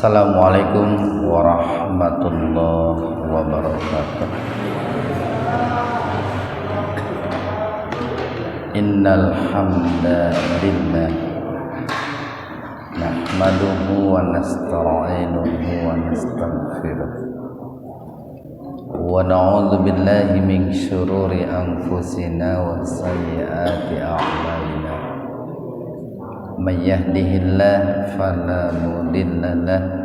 Assalamualaikum warahmatullahi wabarakatuh. Innal hamdalillah nahmaduhu wa nasta'inuhu wa nastaghfiruh wa na'udzu billahi min syururi anfusina wa sayyiati a'malina. May yahdihillahu fala mudilla lahu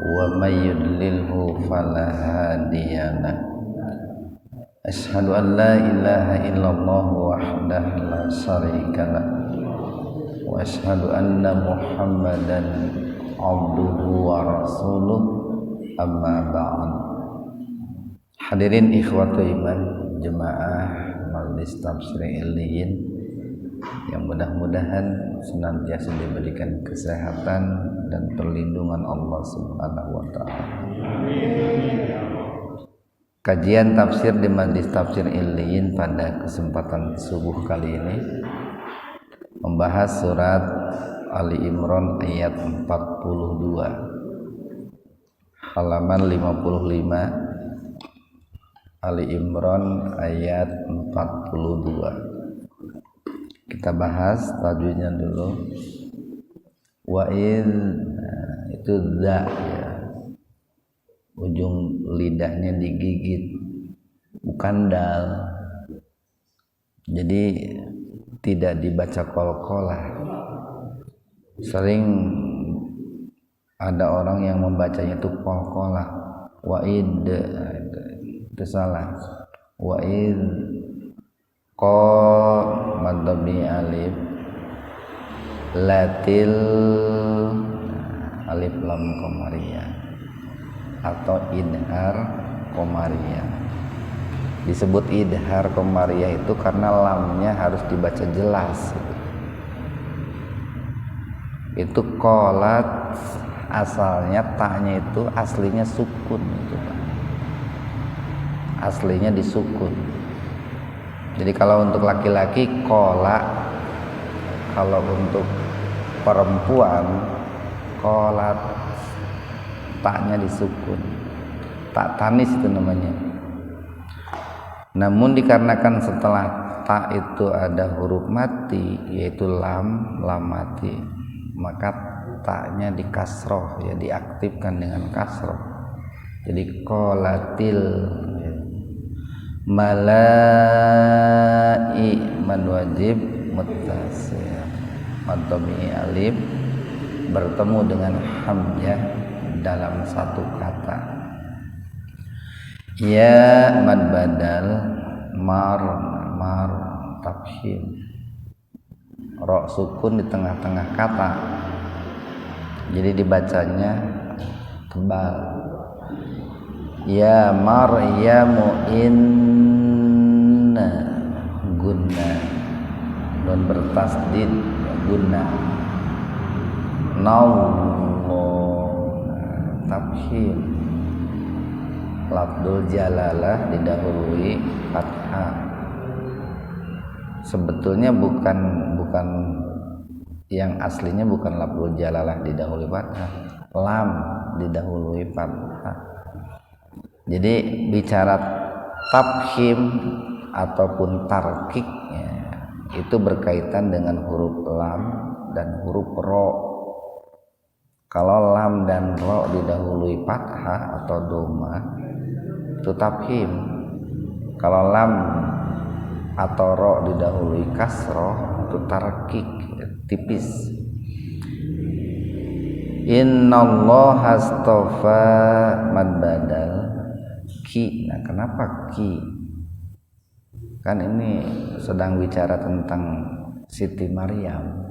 wa may yudlilhu fala hadiyalah. Asyhadu an la ilaha illallah wahdahu la syarikalah wa asyhadu anna Muhammadan abduhu wa rasuluh, amma ba'd. Hadirin ikhwatu iman jemaah Majelis Tafsir Illiyin yang mudah-mudahan senantiasa diberikan kesehatan dan perlindungan Allah Subhanahu wa taala. Kajian tafsir di Majelis Tafsir Illiyin pada kesempatan subuh kali ini membahas surat Ali Imran ayat 42, halaman 55. Ali Imran ayat 42. Kita bahas tajwidnya dulu. Wa'id itu za ya. Ujung lidahnya digigit, bukan dal. Jadi tidak dibaca qalqalah. Sering ada orang yang membacanya itu qalqalah. Wa'id itu salah. Wa'id madhabi alif latil alif lam qamariyah atau idhar qamariyah. Disebut idhar qamariyah itu karena lamnya harus dibaca jelas. Itu qolat asalnya, taknya itu aslinya sukun gitu, Pak. Aslinya disukun. Jadi kalau untuk laki-laki qola, kalau untuk perempuan qolat, taknya disukun, tak tanis itu namanya. Namun dikarenakan setelah tak itu ada huruf mati, yaitu lam mati, maka taknya dikasroh, ya diaktifkan dengan kasroh. Jadi qolatil malai mad wajib muttasil madhabi alif bertemu dengan hamzah dalam satu kata. Ya mad badal mar tafhim, ra sukun di tengah-tengah kata, jadi dibacanya tebal. Ya maryamu inna gunna, nun bertasdid gunna. Nawmu tafhim, lafdzul jalalah didahului fathah. Sebetulnya bukan yang aslinya bukan lafdzul jalalah didahului fathah, lam didahului fathah. Jadi bicara tafhim ataupun tarkik ya, itu berkaitan dengan huruf lam dan huruf ro. Kalau lam dan ro didahului fathah atau dhamma itu tafhim. Kalau lam atau ro didahului kasroh itu tarkik, tipis. Innallaha astafa mad badal ki. Nah, kenapa ki? Kan ini sedang bicara tentang Siti Maryam,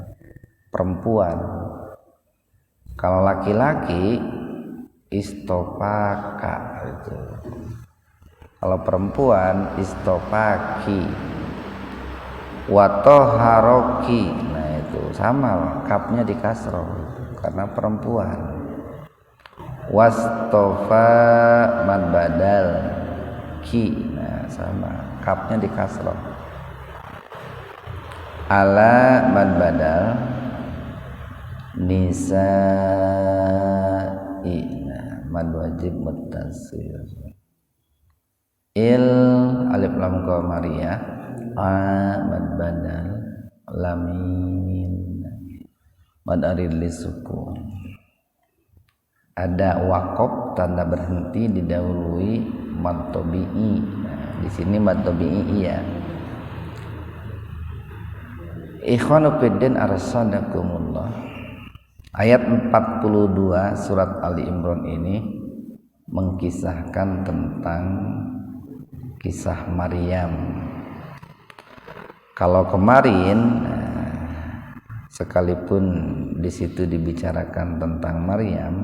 perempuan. Kalau laki-laki istofaka itu. Kalau perempuan istofaki. Watoharoki. Nah, itu sama, kapnya di kasroh karena perempuan. Wastofa mad badal ki, nah sama, kapnya di kasroh. Ala mad badal nisa'i i, mad wajib muttasil. Il alif lam qamariyah, a mad badal, lamin mad arid li sukun. Ada waqaf tanda berhenti didahului mad tabi'i. Nah, di sini mad tabi'i iya. Ikhwanu fiddin arsadakumullah. Ayat 42 surat Ali Imran ini mengkisahkan tentang kisah Maryam. Kalau kemarin sekalipun di situ dibicarakan tentang Maryam,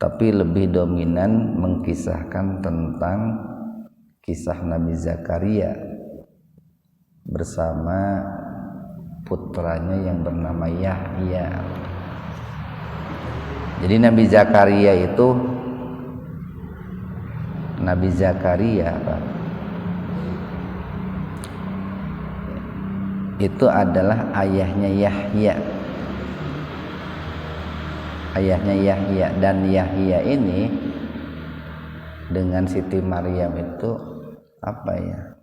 tapi lebih dominan mengkisahkan tentang kisah Nabi Zakaria bersama putranya yang bernama Yahya. Jadi Nabi Zakaria itu adalah ayahnya Yahya. Dan Yahya ini dengan Siti Maryam itu apa ya?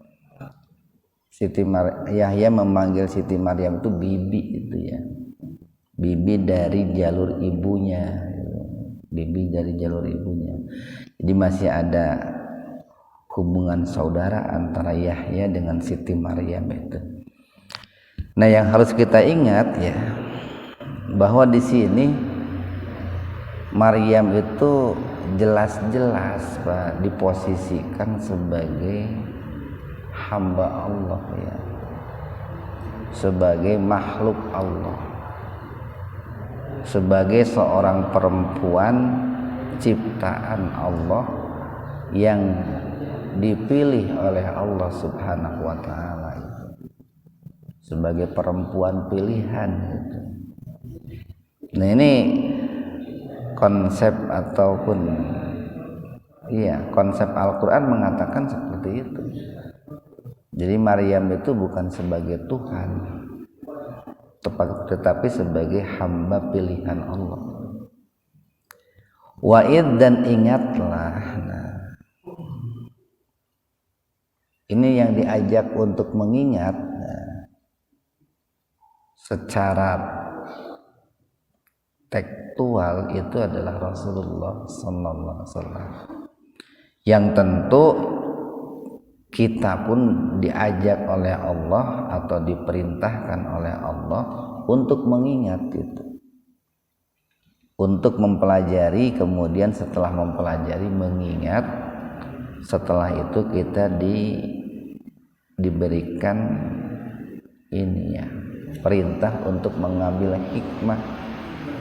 Yahya memanggil Siti Maryam itu bibi itu ya. Bibi dari jalur ibunya. Jadi masih ada hubungan saudara antara Yahya dengan Siti Maryam itu. Nah, yang harus kita ingat ya, bahwa di sini Maryam itu jelas-jelas Pak diposisikan sebagai hamba Allah ya, sebagai makhluk Allah, sebagai seorang perempuan ciptaan Allah yang dipilih oleh Allah Subhanahu wa taala, sebagai perempuan pilihan gitu. Nah, ini konsep konsep Al-Qur'an mengatakan seperti itu. Jadi Maryam itu bukan sebagai Tuhan, tetapi sebagai hamba pilihan Allah. Wa'id, dan ingatlah. Nah, ini yang diajak untuk mengingat secara tekstual itu adalah Rasulullah sallallahu alaihi wasallam. Yang tentu kita pun diajak oleh Allah atau diperintahkan oleh Allah untuk mengingat itu, untuk mempelajari, kemudian setelah mempelajari mengingat, setelah itu kita diberikan ini ya, perintah untuk mengambil hikmah,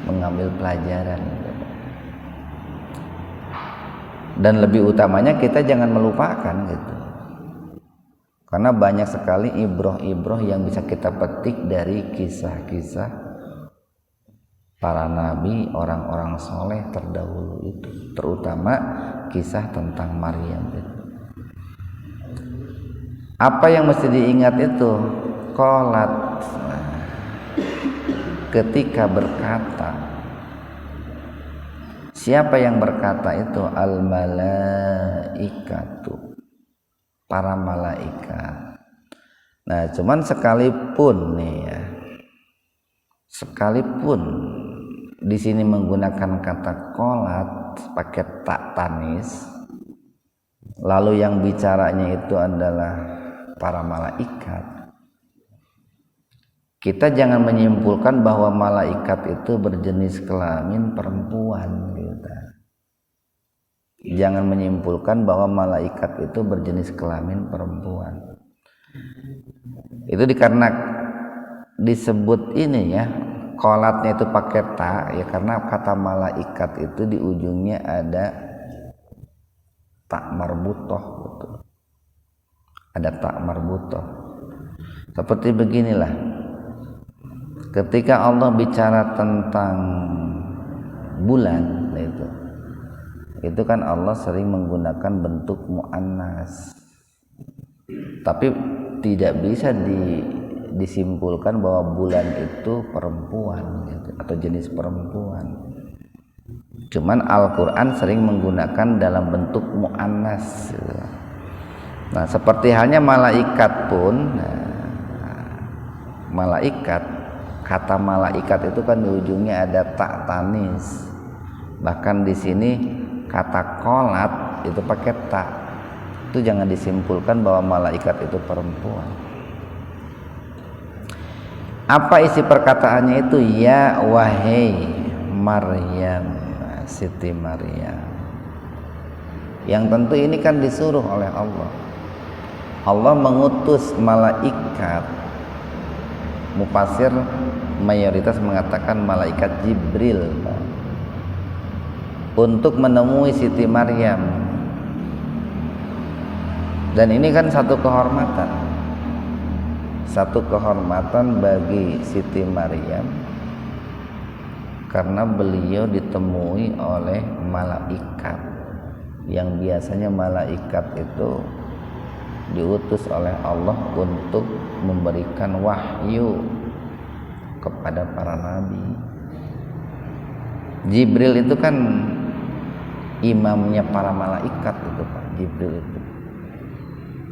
mengambil pelajaran. Dan lebih utamanya kita jangan melupakan gitu, karena banyak sekali ibroh-ibroh yang bisa kita petik dari kisah-kisah para nabi, orang-orang soleh terdahulu itu, terutama kisah tentang Maryam itu. Apa yang mesti diingat itu? Qalat, ketika berkata. Siapa yang berkata itu? Al malaikatu, para malaikat. Nah, cuman sekalipun di sini menggunakan kata qalat pakai tak tanis, lalu yang bicaranya itu adalah para malaikat, kita jangan menyimpulkan bahwa malaikat itu berjenis kelamin perempuan gitu. Jangan menyimpulkan bahwa malaikat itu berjenis kelamin perempuan. Itu karena disebut ini ya, qalatnya itu pakai ta ya, karena kata malaikat itu di ujungnya ada tak marbutoh gitu. Ada tak marbutoh. Seperti beginilah, ketika Allah bicara tentang bulan itu kan Allah sering menggunakan bentuk muannas, tapi tidak bisa disimpulkan bahwa bulan itu perempuan gitu, atau jenis perempuan. Cuman Al-Quran sering menggunakan dalam bentuk mu'annas. Nah, seperti halnya malaikat pun, malaikat, kata malaikat itu kan di ujungnya ada tak tanis. Bahkan di sini kata qolat itu pakai tak. Itu jangan disimpulkan bahwa malaikat itu perempuan. Apa isi perkataannya itu? Ya wahai Maryam, Siti Maryam. Yang tentu ini kan disuruh oleh Allah. Allah mengutus malaikat. Mufasir mayoritas mengatakan malaikat Jibril untuk menemui Siti Maryam. Dan ini kan satu kehormatan. Satu kehormatan bagi Siti Maryam karena beliau ditemui oleh malaikat, yang biasanya malaikat itu diutus oleh Allah untuk memberikan wahyu kepada para nabi. Jibril itu kan imamnya para malaikat itu Pak. Jibril itu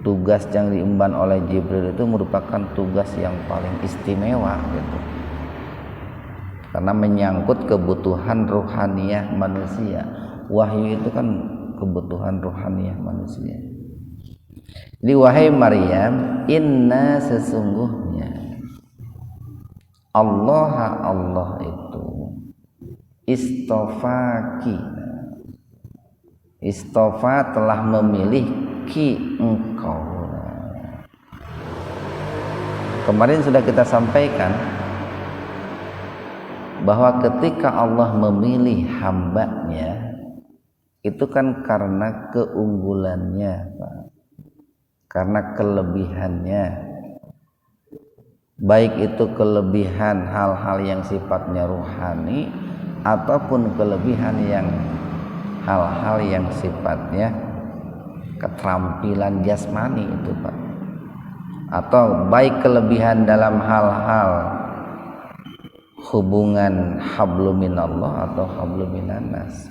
tugas yang diemban oleh Jibril itu merupakan tugas yang paling istimewa gitu. Karena menyangkut kebutuhan ruhaniyah manusia. Wahyu itu kan kebutuhan ruhaniyah manusia. Jadi wahai Maryam, inna sesungguhnya Allah itu istofaki. Istofa telah memilih ki engkau. Kemarin sudah kita sampaikan bahwa ketika Allah memilih hambanya itu kan karena keunggulannya Pak, karena kelebihannya, baik itu kelebihan hal-hal yang sifatnya ruhani ataupun kelebihan yang hal-hal yang sifatnya keterampilan jasmani itu Pak, atau baik kelebihan dalam hal-hal hubungan hablum minallah atau hablum minannas.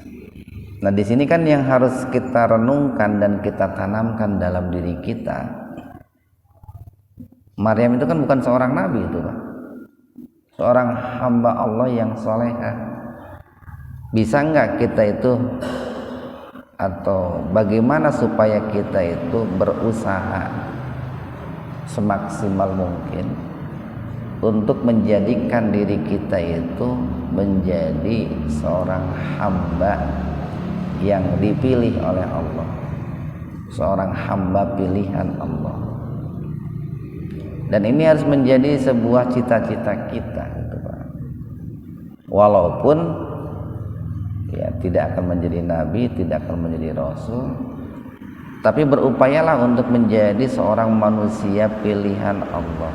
Nah, di sini kan yang harus kita renungkan dan kita tanamkan dalam diri kita. Maryam itu kan bukan seorang nabi itu Pak. Seorang hamba Allah yang solehah. Bisa enggak kita itu, atau bagaimana supaya kita itu berusaha semaksimal mungkin untuk menjadikan diri kita itu menjadi seorang hamba yang dipilih oleh Allah, seorang hamba pilihan Allah. Dan ini harus menjadi sebuah cita-cita kita gitu Pak. Walaupun ya tidak akan menjadi nabi, tidak akan menjadi rasul, tapi berupayalah untuk menjadi seorang manusia pilihan Allah.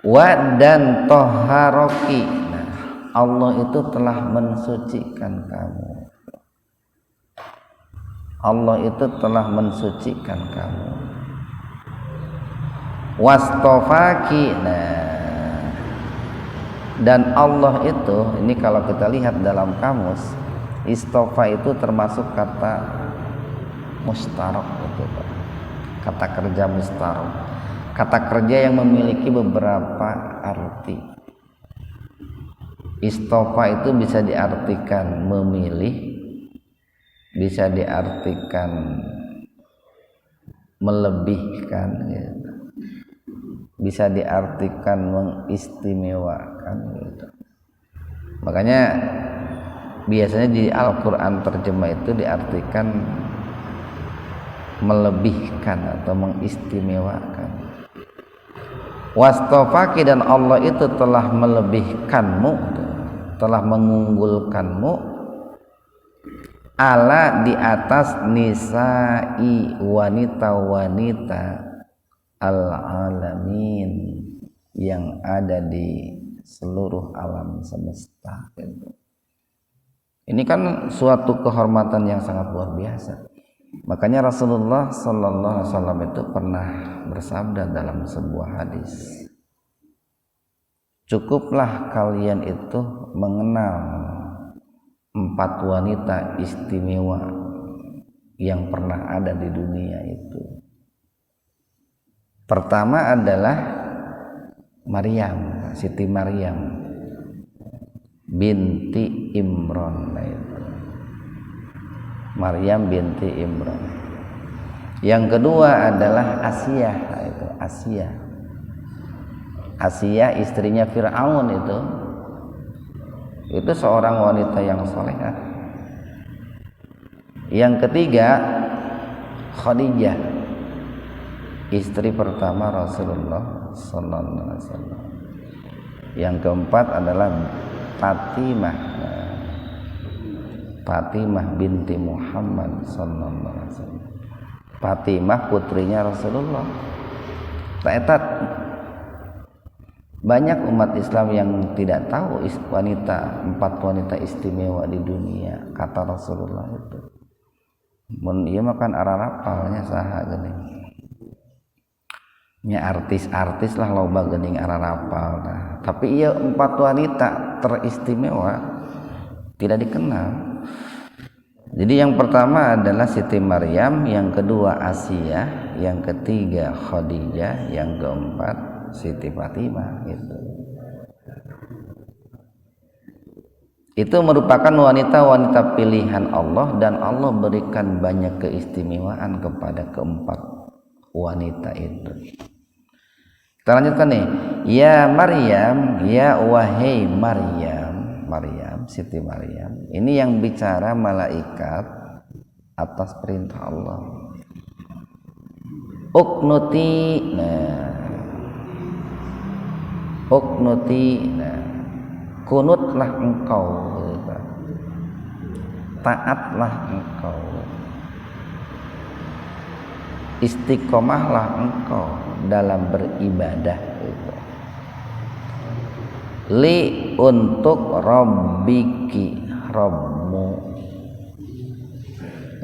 Wa dan toharoki, nah, Allah itu telah mensucikan kamu. Allah itu telah mensucikan kamu. Wastofaki, nah, dan Allah itu, ini kalau kita lihat dalam kamus, istofa itu termasuk kata mustarok itu Pak. Kata kerja mustarok. Kata kerja yang memiliki beberapa arti. Istofa itu bisa diartikan memilih, bisa diartikan melebihkan, gitu. Bisa diartikan mengistimewakan, gitu. Makanya biasanya di Al-Quran terjemah itu diartikan melebihkan atau mengistimewakan. Wastofaki, dan Allah itu telah melebihkanmu, telah mengunggulkanmu ala di atas nisa'i wanita-wanita al-alamin yang ada di seluruh alam semesta. Ini kan suatu kehormatan yang sangat luar biasa. Makanya Rasulullah Sallallahu Alaihi Wasallam itu pernah bersabda dalam sebuah hadis, cukuplah kalian itu mengenal 4 wanita istimewa yang pernah ada di dunia itu. Pertama adalah Maryam, Siti Maryam binti Imran. Maryam binti Imran. Yang kedua adalah Asiyah, itu Asiyah. Asiyah istrinya Fir'aun itu seorang wanita yang solehah. Yang ketiga Khadijah, istri pertama Rasulullah sallallahu alaihi wasallam. Yang keempat adalah Fatimah binti Muhammad sallallahu alaihi wasallam. Fatimah putrinya Rasulullah. Taetat banyak umat Islam yang tidak tahu 4 wanita istimewa di dunia, kata Rasulullah itu. Mun ieu makan ararapalnya saha geuning. Nya artis-artis lah loba geuning ararapal. Nah, tapi ieu 4 wanita teristimewa tidak dikenal. Jadi yang pertama adalah Siti Maryam, yang kedua Asiyah, yang ketiga Khadijah, yang keempat Siti Fatimah gitu. Itu merupakan wanita-wanita pilihan Allah, dan Allah berikan banyak keistimewaan kepada keempat wanita itu. Kita lanjutkan nih. Ya Maryam, ya wahai Maryam, Siti Maryam. Ini yang bicara malaikat atas perintah Allah. Uknuti, kunutlah engkau, taatlah engkau, istiqomahlah engkau dalam beribadah itu. Li untuk Rabbiki, Rabbmu.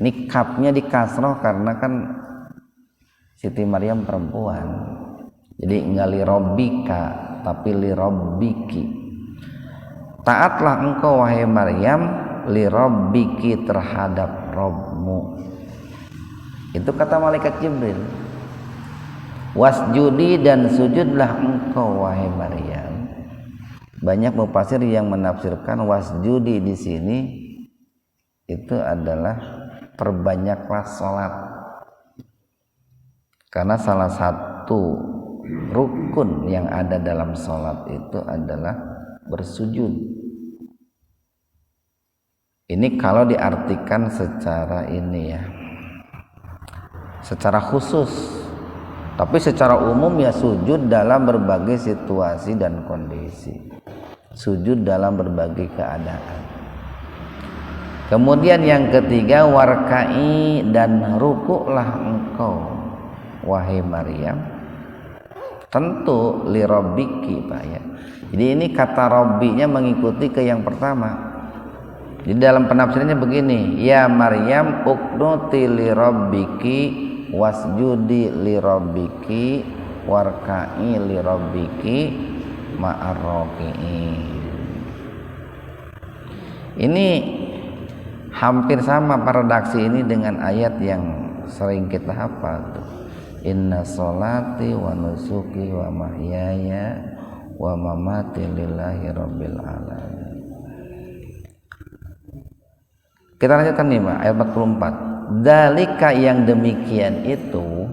Ini kapnya di kasroh karena kan Siti Maryam perempuan, jadi enggak li Rabbika tapi li Rabbiki. Taatlah engkau wahai Maryam li Rabbiki, terhadap Rabbmu. Itu kata malaikat Jibril. Wasjudi, dan sujudlah engkau wahai Maryam. Banyak mufasir yang menafsirkan wasjudi di sini itu adalah perbanyaklah salat. Karena salah satu rukun yang ada dalam salat itu adalah bersujud. Ini kalau diartikan secara ini ya, secara khusus. Tapi secara umum ya sujud dalam berbagai situasi dan kondisi. Sujud dalam berbagai keadaan. Kemudian yang ketiga warka'i, dan rukuklah engkau wahai Maryam. Tentu li rabbiki Pak ya. Jadi ini kata rabbinya mengikuti ke yang pertama. Jadi dalam penafsirannya begini, ya Maryam uqnuti li rabbiki wasjudi li rabbiki warka'i li rabbiki ma'arroki'i. Ini hampir sama redaksi ini dengan ayat yang sering kita hafal tuh. Inna sholati wa nusuki wa mahyaya wa mamati lillahi rabbil alamin. Kita lanjutkan nih Pak, ayat 44. Dzalika, yang demikian itu,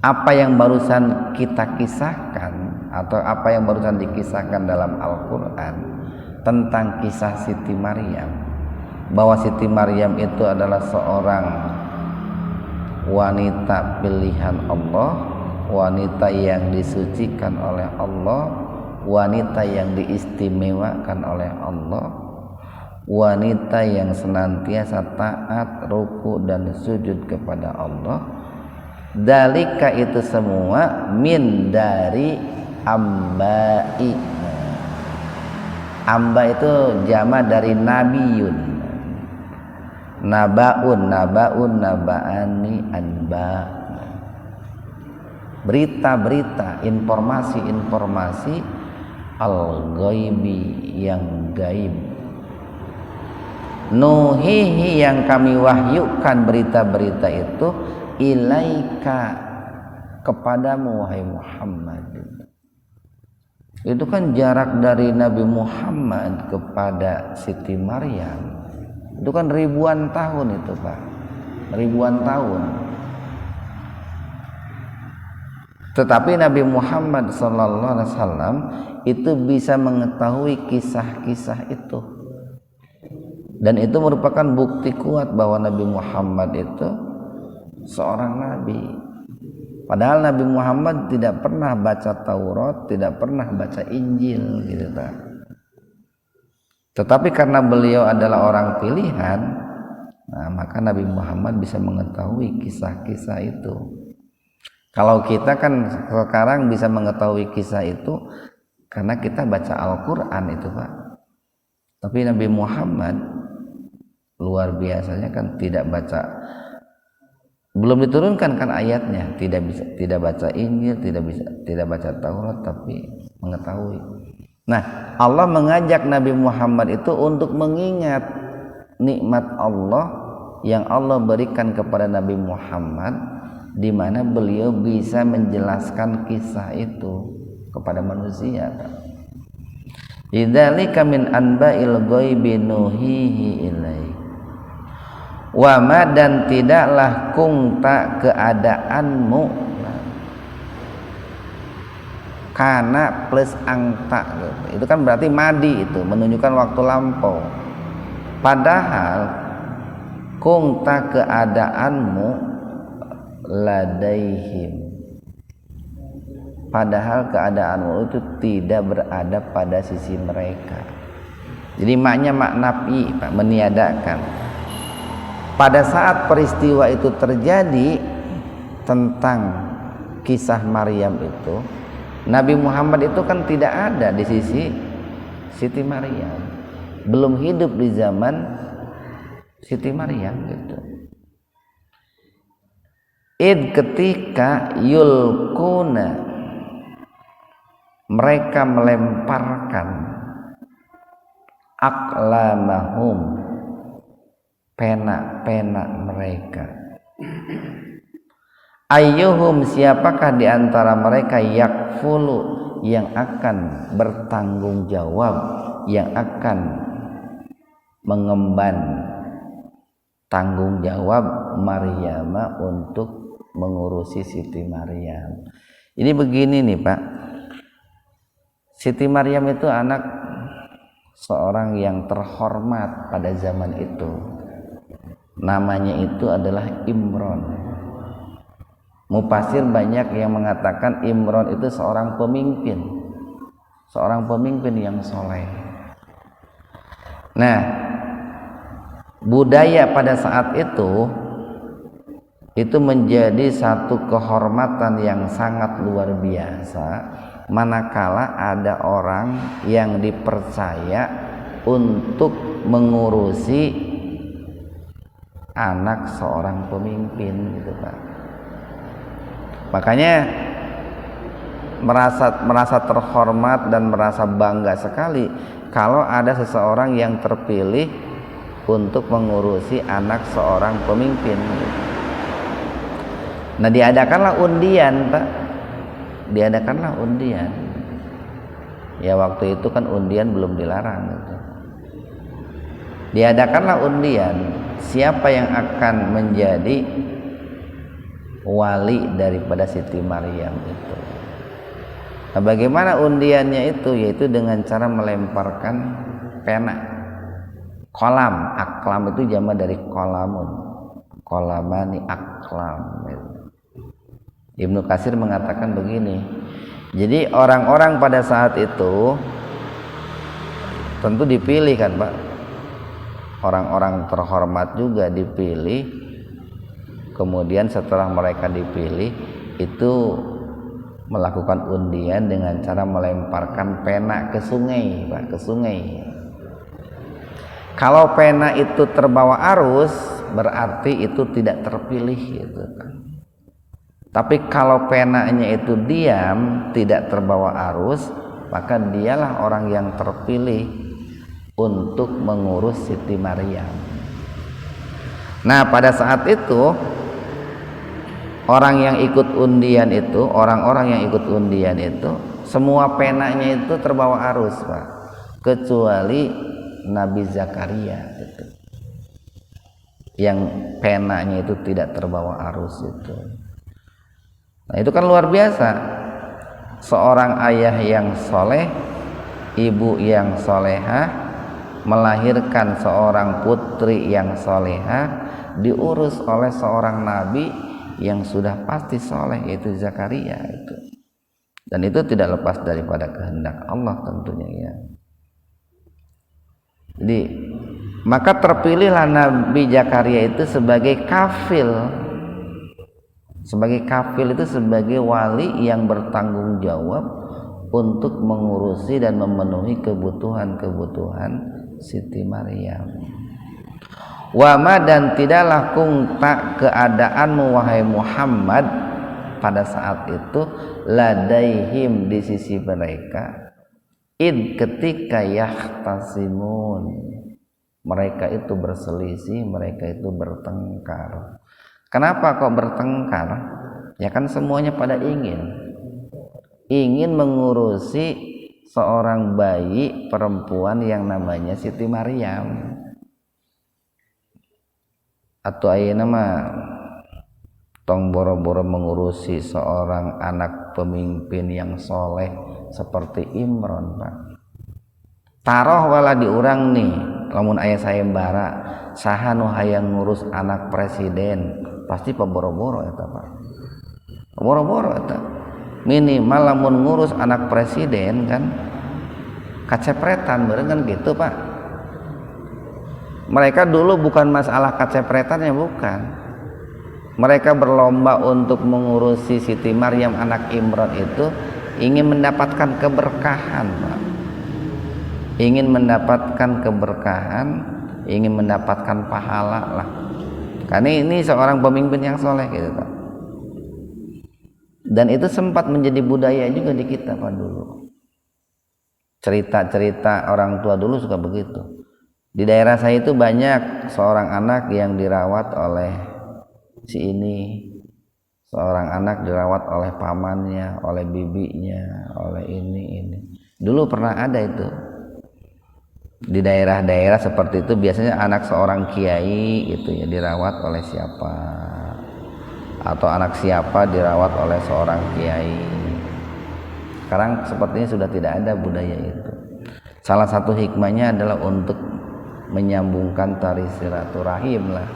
apa yang barusan kita kisahkan atau apa yang barusan dikisahkan dalam Al-Quran tentang kisah Siti Maryam, bahwa Siti Maryam itu adalah seorang wanita pilihan Allah, wanita yang disucikan oleh Allah, wanita yang diistimewakan oleh Allah, wanita yang senantiasa taat, ruku dan sujud kepada Allah. Dalika itu semua min dari ambai. Amba itu jama dari nabiyun. Nabaun, nabaani, anba. berita-berita, informasi-informasi al-ghaibi yang gaib. Nuhihi yang kami wahyukan berita-berita itu ilaika kepadamu wahai Muhammad. Itu kan jarak dari Nabi Muhammad kepada Siti Maryam itu kan ribuan tahun itu Pak, ribuan tahun. Tetapi Nabi Muhammad SAW itu bisa mengetahui kisah-kisah itu, dan itu merupakan bukti kuat bahwa Nabi Muhammad itu seorang nabi. Padahal Nabi Muhammad tidak pernah baca Taurat, tidak pernah baca Injil gitu Pak. Tetapi karena beliau adalah orang pilihan, nah, maka Nabi Muhammad bisa mengetahui kisah-kisah itu. Kalau kita kan sekarang bisa mengetahui kisah itu karena kita baca Al-Quran itu Pak. Tapi Nabi Muhammad luar biasanya kan tidak baca, belum diturunkan kan ayatnya, tidak baca Injil, tidak baca Taurat, tapi mengetahui. Nah, Allah mengajak Nabi Muhammad itu untuk mengingat nikmat Allah yang Allah berikan kepada Nabi Muhammad, di mana beliau bisa menjelaskan kisah itu kepada manusia. Idzalika min anba'il ghaibi nuhihi ilaik. Wa ma dan tidaklah kunta keadaanmu, kana plus angta itu kan berarti madi, itu menunjukkan waktu lampau. Padahal kunta keadaanmu ladaihim, padahal keadaanmu itu tidak berada pada sisi mereka. Jadi maknya nafi Pak, meniadakan. Pada saat peristiwa itu terjadi tentang kisah Maryam itu, Nabi Muhammad itu kan tidak ada di sisi Siti Maryam, belum hidup di zaman Siti Maryam gitu. Id ketika yulkuna mereka melemparkan aqlamahum pena-pena mereka, ayyuhum siapakah di antara mereka yakfulu yang akan bertanggung jawab, yang akan mengemban tanggung jawab Maryam untuk mengurusi Siti Maryam. Ini begini nih Pak, Siti Maryam itu anak seorang yang terhormat pada zaman itu. Namanya itu adalah Imron. Mufasir banyak yang mengatakan Imron itu seorang pemimpin yang soleh. Nah, budaya pada saat itu menjadi satu kehormatan yang sangat luar biasa manakala ada orang yang dipercaya untuk mengurusi anak seorang pemimpin gitu Pak. Makanya merasa terhormat dan merasa bangga sekali kalau ada seseorang yang terpilih untuk mengurusi anak seorang pemimpin. Nah, diadakanlah undian Pak, diadakanlah undian. Ya waktu itu kan undian belum dilarang gitu. Diadakanlah undian siapa yang akan menjadi wali daripada Siti Maryam itu. Nah, bagaimana undiannya itu? Yaitu dengan cara melemparkan pena, kolam. Aklam itu jamak dari kolamun, kolamani aklam. Ibnu Katsir mengatakan begini, jadi orang-orang pada saat itu tentu dipilih kan Pak, orang-orang terhormat juga dipilih. Kemudian setelah mereka dipilih itu melakukan undian dengan cara melemparkan pena ke sungai Pak, ke sungai. Kalau pena itu terbawa arus berarti itu tidak terpilih gitu kan. Tapi kalau penanya itu diam, tidak terbawa arus, maka dialah orang yang terpilih untuk mengurus Siti Maryam. Nah, pada saat itu orang yang ikut undian itu, orang-orang yang ikut undian itu, semua penanya itu terbawa arus, Pak, kecuali Nabi Zakaria itu, yang penanya itu tidak terbawa arus itu. Nah, itu kan luar biasa. Seorang ayah yang soleh, ibu yang solehah, melahirkan seorang putri yang solehah, diurus oleh seorang nabi yang sudah pasti soleh, yaitu Zakaria itu. Dan itu tidak lepas daripada kehendak Allah tentunya ya. Jadi maka terpilihlah Nabi Zakaria itu sebagai kafil. Sebagai kafil itu sebagai wali yang bertanggung jawab untuk mengurusi dan memenuhi kebutuhan-kebutuhan Siti Maryam. Wama, dan tidaklah kunta keadaanmu wahai Muhammad pada saat itu ladaihim di sisi mereka, id ketika yahtasimun, mereka itu berselisih, mereka itu bertengkar. Kenapa kok bertengkar? Ya kan semuanya pada ingin mengurusi seorang bayi perempuan yang namanya Siti Maryam. Atau ayeuna mah tong boro-boro mengurusi seorang anak pemimpin yang soleh seperti Imron, Pak. Taroh wala di urang nih, lamun aya sayembara saha nu hayang ngurus anak presiden, pasti paboro-boro eta, Pak. Boro-boro eta. Minimal lamun ngurus anak presiden kan kacepretan beureung kan gitu, Pak. Mereka dulu bukan masalah kacepretannya, bukan. Mereka berlomba untuk mengurusi Siti Maryam anak Imran itu ingin mendapatkan keberkahan, Pak. Ingin mendapatkan keberkahan, ingin mendapatkan pahala lah. Karena ini seorang pemimpin yang soleh gitu, Pak. Dan itu sempat menjadi budaya juga di kita, Pak, dulu. Cerita-cerita orang tua dulu suka begitu. Di daerah saya itu banyak seorang anak yang dirawat oleh si ini, seorang anak dirawat oleh pamannya, oleh bibinya, oleh ini. Dulu pernah ada itu. Di daerah-daerah seperti itu biasanya anak seorang kiai gitu ya dirawat oleh siapa, atau anak siapa dirawat oleh seorang kiai. Sekarang sepertinya sudah tidak ada budaya itu. Salah satu hikmahnya adalah untuk menyambungkan tali silaturahim lah,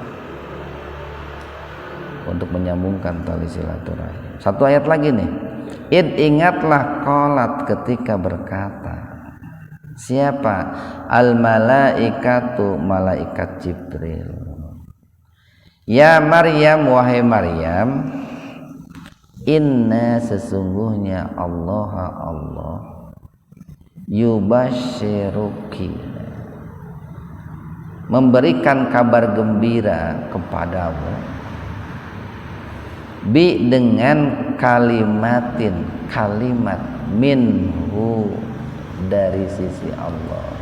untuk menyambungkan tali silaturahim. Satu ayat lagi nih, id ingatlah qalat ketika berkata, siapa? Al malaikatu, malaikat Jibril, ya Maryam, wahai Maryam, inna sesungguhnya Allah yubashiruki, memberikan kabar gembira kepadamu, bi dengan kalimat minhu, dari sisi Allah.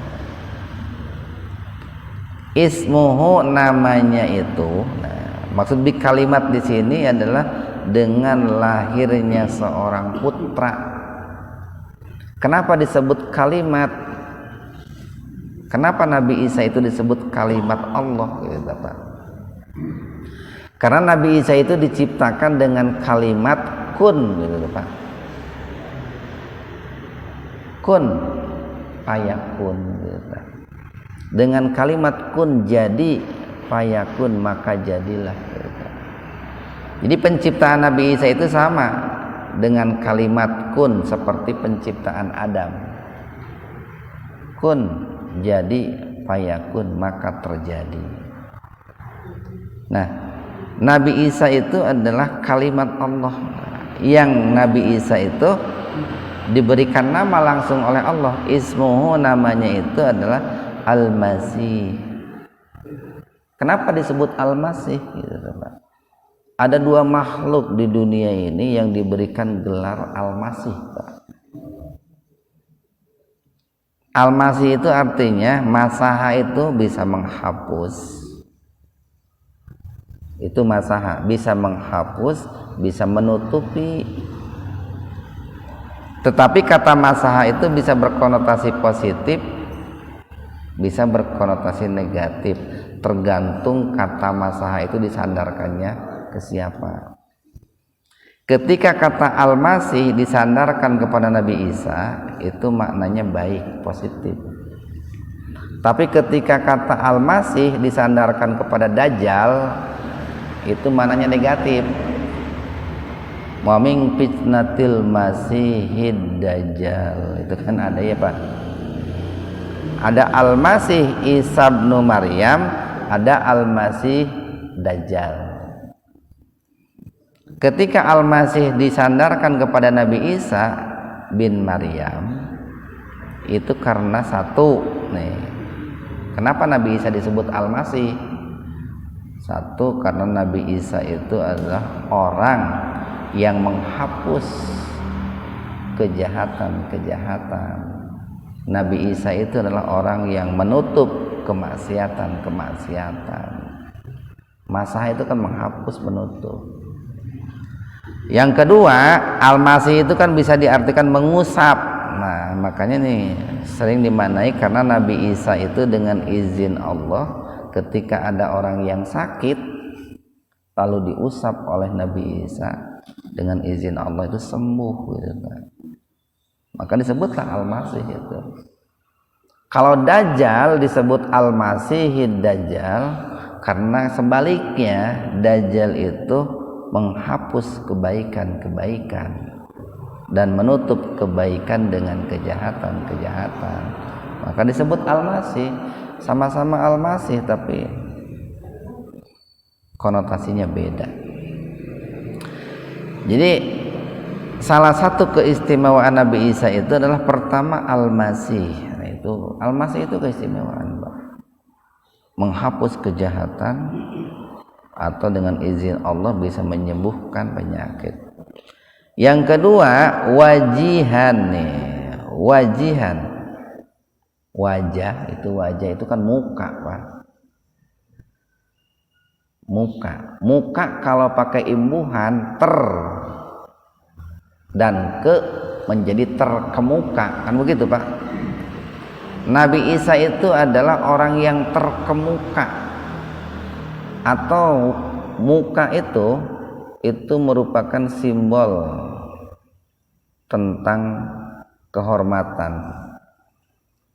Ismuhu, namanya itu. Nah, maksud bi kalimat di sini adalah dengan lahirnya seorang putra. Kenapa disebut kalimat? Kenapa Nabi Isa itu disebut kalimat Allah gitu, Pak? Karena Nabi Isa itu diciptakan dengan kalimat kun gitu, Pak. Kun, fayakun gitu, Pak. Dengan kalimat kun jadi, fayakun maka jadilah gitu, Pak. Jadi penciptaan Nabi Isa itu sama dengan kalimat kun, seperti penciptaan Adam. Kun, jadi, fayakun maka terjadi. Nah, Nabi Isa itu adalah kalimat Allah, yang Nabi Isa itu diberikan nama langsung oleh Allah. Ismuhu, namanya itu adalah Al-Masih. Kenapa disebut Al-Masih gitu, Pak? Ada dua makhluk di dunia ini yang diberikan gelar Al-Masih, Pak. Al-Masih itu artinya masaha itu bisa menghapus. Itu masaha, bisa menghapus, bisa menutupi. Tetapi kata masaha itu bisa berkonotasi positif, bisa berkonotasi negatif, tergantung kata masaha itu disandarkannya ke siapa. Ketika kata Al-Masih disandarkan kepada Nabi Isa, itu maknanya baik, positif. Tapi ketika kata Al-Masih disandarkan kepada Dajjal, itu maknanya negatif. Wa min fitnatil masihid dajjal. Itu kan ada ya, Pak. Ada Al-Masih Isa bin Maryam, ada Al-Masih Dajjal. Ketika Al-Masih disandarkan kepada Nabi Isa bin Maryam, itu karena satu nih. Kenapa Nabi Isa disebut Al-Masih? Satu, karena Nabi Isa itu adalah orang yang menghapus kejahatan-kejahatan. Nabi Isa itu adalah orang yang menutup kemaksiatan-kemaksiatan. Masah itu kan menghapus, menutup. Yang kedua, Al-Masih itu kan bisa diartikan mengusap. Nah, makanya nih sering dimaknai karena Nabi Isa itu dengan izin Allah, ketika ada orang yang sakit lalu diusap oleh Nabi Isa, dengan izin Allah itu sembuh gitu kan. Maka disebutlah Al-Masih itu. Kalau Dajjal disebut Al-Masihid Dajjal karena sebaliknya Dajjal itu menghapus kebaikan-kebaikan dan menutup kebaikan dengan kejahatan-kejahatan. Maka disebut Al-Masih. Sama-sama Al-Masih tapi konotasinya beda. Jadi salah satu keistimewaan Nabi Isa itu adalah pertama Al-Masih. Nah, itu Al-Masih itu keistimewaan, Pak. Menghapus kejahatan atau dengan izin Allah bisa menyembuhkan penyakit. Yang kedua, wajihan nih. Wajihan. Wajah itu kan muka, Pak. Muka kalau pakai imbuhan ter dan ke menjadi terkemuka, kan begitu, Pak. Nabi Isa itu adalah orang yang terkemuka, atau muka itu merupakan simbol tentang kehormatan.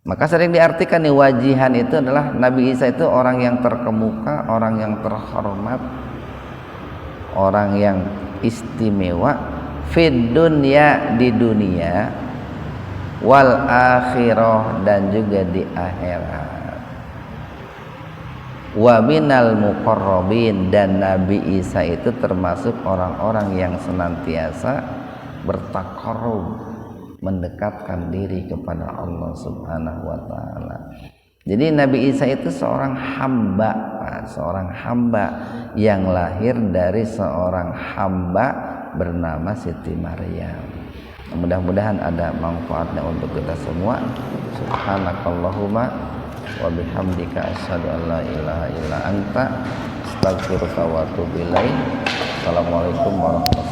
Maka sering diartikan nih, wajihan itu adalah Nabi Isa itu orang yang terkemuka, orang yang terhormat, orang yang istimewa fid dunya, di dunia, wal akhirah, dan juga di akhirat. Wa minal muqarrabin, dan Nabi Isa itu termasuk orang-orang yang senantiasa bertaqarrub, mendekatkan diri kepada Allah Subhanahu wa taala. Jadi Nabi Isa itu seorang hamba, seorang hamba yang lahir dari seorang hamba bernama Siti Maryam. Mudah-mudahan ada manfaatnya untuk kita semua. Subhanakallahumma wa bihamdika asyhadu an la ilaha illa anta astaghfiruka wa atubu ilaik. Assalamualaikum warahmatullahi wabarakatuh.